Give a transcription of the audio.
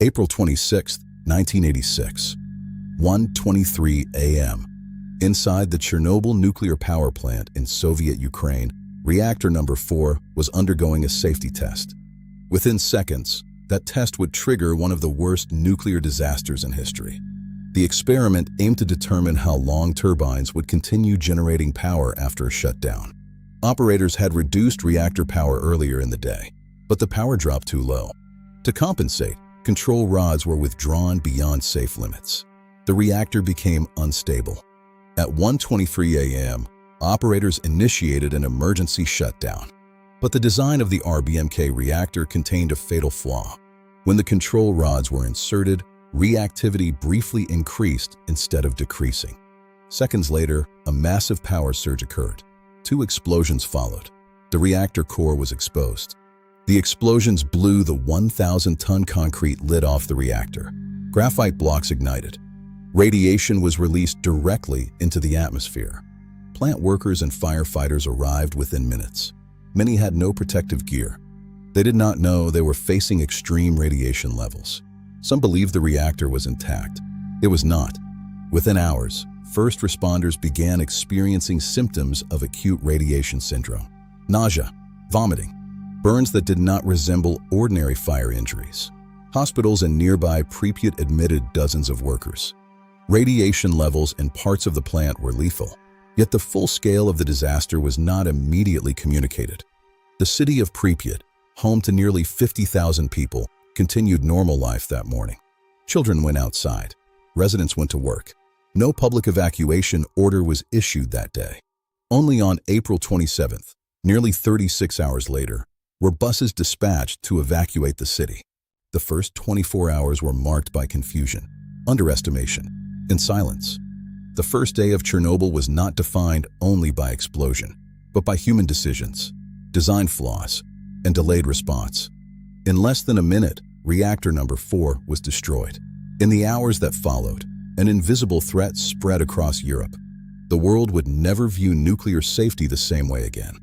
April 26, 1986, 1:23 a.m. Inside the Chernobyl Nuclear Power Plant in Soviet Ukraine, Reactor No. 4 was undergoing a safety test. Within seconds, that test would trigger one of the worst nuclear disasters in history. The experiment aimed to determine how long turbines would continue generating power after a shutdown. Operators had reduced reactor power earlier in the day, but the power dropped too low. To compensate, control rods were withdrawn beyond safe limits. The reactor became unstable. At 1:23 a.m., operators initiated an emergency shutdown. But the design of the RBMK reactor contained a fatal flaw. When the control rods were inserted, reactivity briefly increased instead of decreasing. Seconds later, a massive power surge occurred. 2 explosions followed. The reactor core was exposed. The explosions blew the 1,000-ton concrete lid off the reactor. Graphite blocks ignited. Radiation was released directly into the atmosphere. Plant workers and firefighters arrived within minutes. Many had no protective gear. They did not know they were facing extreme radiation levels. Some believed the reactor was intact. It was not. Within hours, first responders began experiencing symptoms of acute radiation syndrome: nausea, vomiting, burns that did not resemble ordinary fire injuries. Hospitals in nearby Pripyat admitted dozens of workers. Radiation levels in parts of the plant were lethal, yet the full scale of the disaster was not immediately communicated. The city of Pripyat, home to nearly 50,000 people, continued normal life that morning. Children went outside. Residents went to work. No public evacuation order was issued that day. Only on April 27th, nearly 36 hours later, were buses dispatched to evacuate the city. The first 24 hours were marked by confusion, underestimation, and silence. The first day of Chernobyl was not defined only by explosion, but by human decisions, design flaws, and delayed response. In less than a minute, Reactor No. 4 was destroyed. In the hours that followed, an invisible threat spread across Europe. The world would never view nuclear safety the same way again.